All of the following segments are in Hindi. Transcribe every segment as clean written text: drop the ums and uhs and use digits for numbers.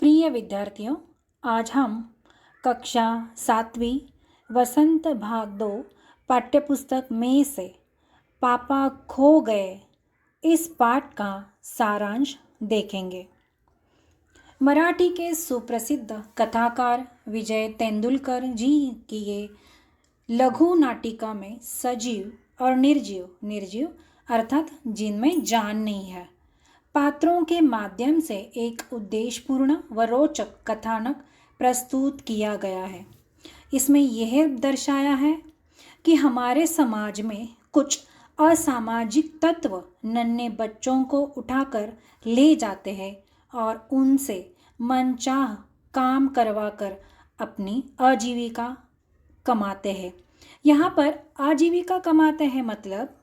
प्रिय विद्यार्थियों, आज हम कक्षा 7वीं वसंत भाग 2 पाठ्यपुस्तक में से पापा खो गए इस पाठ का सारांश देखेंगे। मराठी के सुप्रसिद्ध कथाकार विजय तेंदुलकर जी की ये लघु नाटिका में सजीव और निर्जीव अर्थात जिनमें जान नहीं है पात्रों के माध्यम से एक उद्देश्यपूर्ण व रोचक कथानक प्रस्तुत किया गया है। इसमें यह दर्शाया है कि हमारे समाज में कुछ असामाजिक तत्व नन्हे बच्चों को उठाकर ले जाते हैं और उनसे मनचाह काम करवाकर अपनी आजीविका कमाते हैं। यहाँ पर आजीविका कमाते हैं मतलब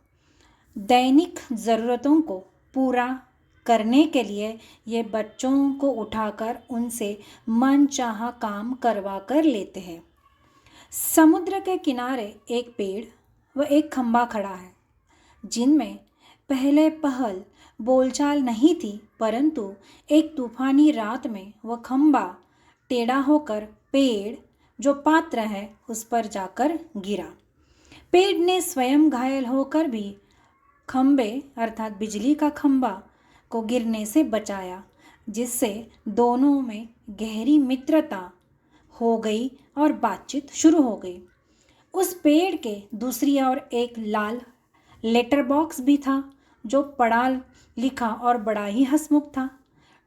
दैनिक ज़रूरतों को पूरा करने के लिए ये बच्चों को उठाकर उनसे मनचाहा काम करवा कर लेते हैं। समुद्र के किनारे एक पेड़ व एक खंबा खड़ा है, जिनमें पहले पहल बोलचाल नहीं थी, परंतु एक तूफानी रात में वह खंबा टेढ़ा होकर पेड़ जो पात्र है उस पर जाकर गिरा। पेड़ ने स्वयं घायल होकर भी खंबे अर्थात बिजली का खंबा को गिरने से बचाया, जिससे दोनों में गहरी मित्रता हो गई और बातचीत शुरू हो गई। उस पेड़ के दूसरी ओर एक लाल लेटर बॉक्स भी था, जो पढ़ा लिखा और बड़ा ही हंसमुख था।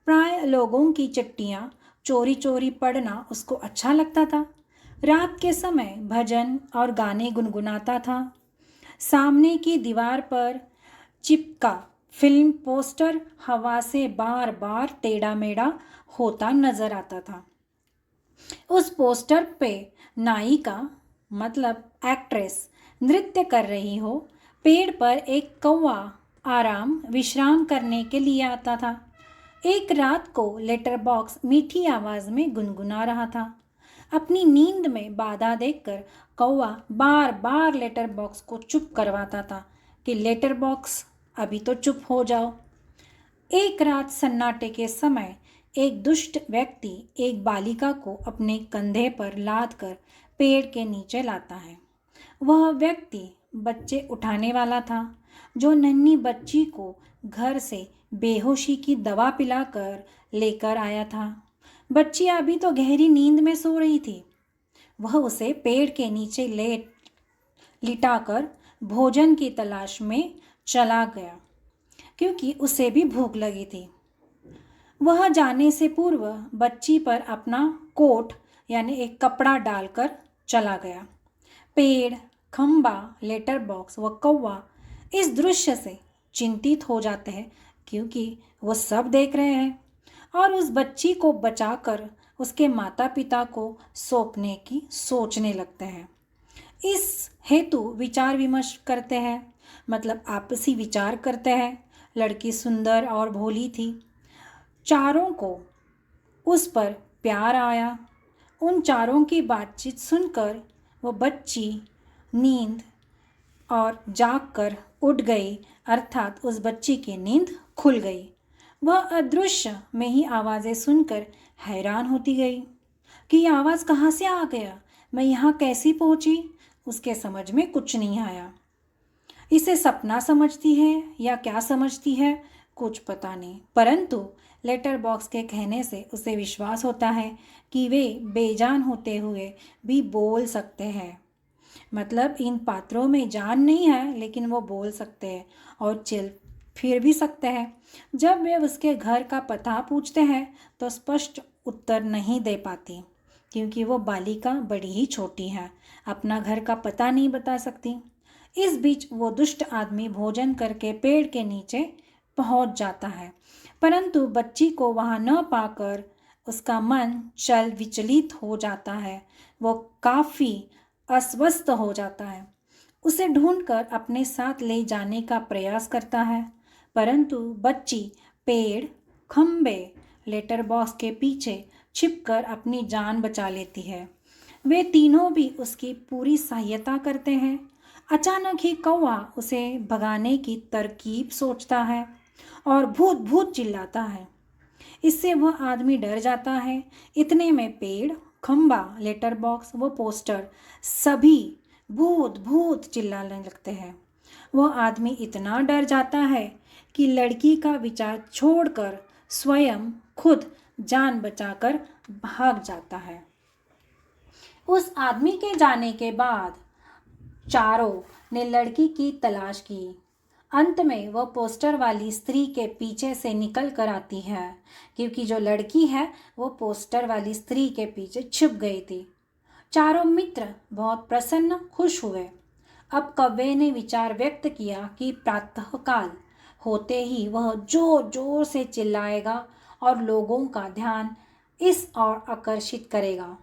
प्राय लोगों की चिट्ठियाँ चोरी चोरी पढ़ना उसको अच्छा लगता था। रात के समय भजन और गाने गुनगुनाता था। सामने की दीवार पर चिपका फिल्म पोस्टर हवा से बार बार टेढ़ा मेढ़ा होता नजर आता था। उस पोस्टर पे नायिका मतलब एक्ट्रेस नृत्य कर रही हो। पेड़ पर एक कौवा विश्राम करने के लिए आता था। एक रात को लेटर बॉक्स मीठी आवाज में गुनगुना रहा था। अपनी नींद में बाधा देखकर कौवा बार बार लेटर बॉक्स को चुप करवाता था कि लेटर बॉक्स अभी तो चुप हो जाओ। एक रात सन्नाटे के समय एक दुष्ट व्यक्ति एक बालिका को अपने कंधे पर लाद कर पेड़ के नीचे लाता है। वह व्यक्ति बच्चे उठाने वाला था, जो नन्ही बच्ची को घर से बेहोशी की दवा पिलाकर लेकर आया था। बच्ची अभी तो गहरी नींद में सो रही थी। वह उसे पेड़ के नीचे लिटाकर भोजन की तलाश में चला गया, क्योंकि उसे भी भूख लगी थी। वह जाने से पूर्व बच्ची पर अपना कोट यानी एक कपड़ा डालकर चला गया। पेड़, खंबा, लेटर बॉक्स व कौवा इस दृश्य से चिंतित हो जाते हैं, क्योंकि वो सब देख रहे हैं और उस बच्ची को बचाकर उसके माता पिता को सौंपने की सोचने लगते हैं। इस हेतु विचार विमर्श करते हैं, मतलब आपसी विचार करते हैं। लड़की सुंदर और भोली थी। चारों को उस पर प्यार आया। उन चारों की बातचीत सुनकर वो बच्ची नींद और जाग कर उठ गई, अर्थात उस बच्ची की नींद खुल गई। वह अदृश्य में ही आवाज़ें सुनकर हैरान होती गई कि ये आवाज़ कहाँ से आ गया, मैं यहाँ कैसी पहुँची। उसके समझ में कुछ नहीं आया। इसे सपना समझती है या क्या समझती है कुछ पता नहीं, परंतु लेटर बॉक्स के कहने से उसे विश्वास होता है कि वे बेजान होते हुए भी बोल सकते हैं। मतलब इन पात्रों में जान नहीं है, लेकिन वो बोल सकते हैं और चल फिर भी सकते हैं। जब वे उसके घर का पता पूछते हैं तो स्पष्ट उत्तर नहीं दे पाती, क्योंकि वो बालिका बड़ी ही छोटी है, अपना घर का पता नहीं बता सकती। इस बीच वो दुष्ट आदमी भोजन करके पेड़ के नीचे पहुंच जाता है, परंतु बच्ची को वहां न पाकर उसका मन विचलित हो जाता है। वो काफ़ी अस्वस्थ हो जाता है। उसे ढूंढकर अपने साथ ले जाने का प्रयास करता है, परंतु बच्ची पेड़, खंबे, लेटर बॉक्स के पीछे छिपकर अपनी जान बचा लेती है। वे तीनों भी उसकी पूरी सहायता करते हैं। अचानक ही कौवा उसे भगाने की तरकीब सोचता है और भूत भूत चिल्लाता है। इससे वह आदमी डर जाता है। इतने में पेड़, खंबा, लेटर बॉक्स व पोस्टर सभी भूत भूत चिल्लाने लगते हैं। वह आदमी इतना डर जाता है कि लड़की का विचार छोड़कर स्वयं खुद जान बचाकर भाग जाता है। उस आदमी के जाने के बाद चारों ने लड़की की तलाश की। अंत में वह पोस्टर वाली स्त्री के पीछे से निकल कर आती है, क्योंकि जो लड़की है वो पोस्टर वाली स्त्री के पीछे छुप गई थी। चारों मित्र बहुत प्रसन्न खुश हुए। अब कौवे ने विचार व्यक्त किया कि प्रातःकाल होते ही वह जोर जोर से चिल्लाएगा और लोगों का ध्यान इस ओर आकर्षित करेगा।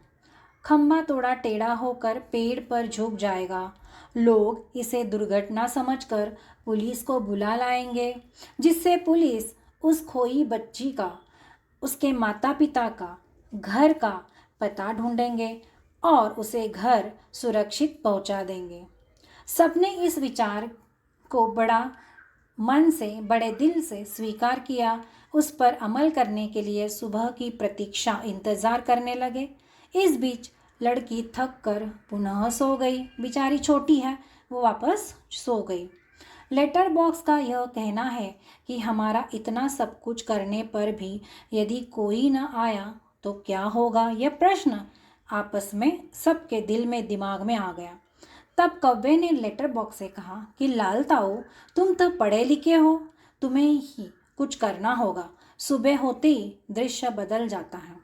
खंबा थोड़ा टेढ़ा होकर पेड़ पर झुक जाएगा। लोग इसे दुर्घटना समझकर पुलिस को बुला लाएंगे, जिससे पुलिस उस खोई बच्ची का, उसके माता पिता का, घर का पता ढूंढेंगे और उसे घर सुरक्षित पहुंचा देंगे। सबने इस विचार को बड़े दिल से स्वीकार किया। उस पर अमल करने के लिए सुबह की प्रतीक्षा इंतजार करने लगे। इस बीच लड़की थक कर पुनः सो गई। बेचारी छोटी है, वो वापस सो गई। लेटर बॉक्स का यह कहना है कि हमारा इतना सब कुछ करने पर भी यदि कोई न आया तो क्या होगा, यह प्रश्न आपस में सबके दिल में दिमाग में आ गया। तब कौवे ने लेटर बॉक्स से कहा कि लाल ताऊ, तुम तो पढ़े लिखे हो, तुम्हें ही कुछ करना होगा। सुबह होते ही दृश्य बदल जाता है।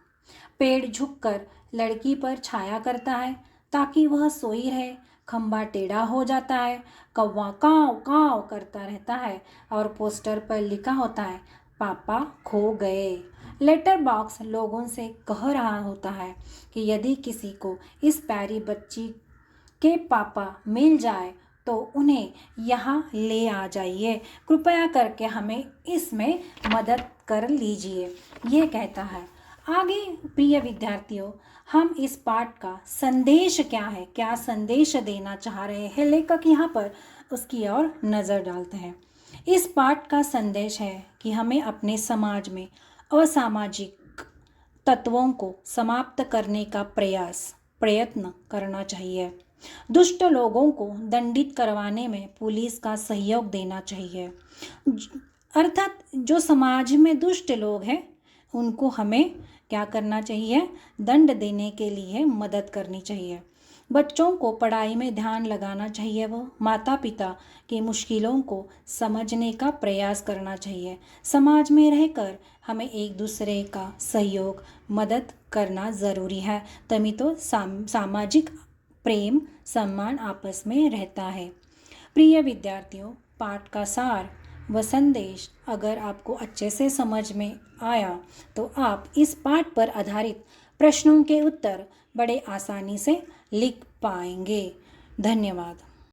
पेड़ झुककर लड़की पर छाया करता है ताकि वह सोई रहे। खंबा टेढ़ा हो जाता है। कौवा काव काव करता रहता है और पोस्टर पर लिखा होता है, पापा खो गए। लेटर बॉक्स लोगों से कह रहा होता है कि यदि किसी को इस प्यारी बच्ची के पापा मिल जाए तो उन्हें यहाँ ले आ जाइए। कृपया करके हमें इसमें मदद कर लीजिए, ये कहता है। आगे प्रिय विद्यार्थियों, हम इस पाठ का संदेश क्या है, क्या संदेश देना चाह रहे हैं लेखक, यहाँ पर उसकी ओर नज़र डालते हैं। इस पाठ का संदेश है कि हमें अपने समाज में असामाजिक तत्वों को समाप्त करने का प्रयत्न करना चाहिए। दुष्ट लोगों को दंडित करवाने में पुलिस का सहयोग देना चाहिए। अर्थात जो समाज में दुष्ट लोग हैं उनको हमें क्या करना चाहिए, दंड देने के लिए मदद करनी चाहिए। बच्चों को पढ़ाई में ध्यान लगाना चाहिए। वो माता पिता की मुश्किलों को समझने का प्रयास करना चाहिए। समाज में रहकर हमें एक दूसरे का सहयोग मदद करना ज़रूरी है, तभी तो सामाजिक प्रेम सम्मान आपस में रहता है। प्रिय विद्यार्थियों, पाठ का सार व संदेश अगर आपको अच्छे से समझ में आया तो आप इस पाठ पर आधारित प्रश्नों के उत्तर बड़े आसानी से लिख पाएंगे। धन्यवाद।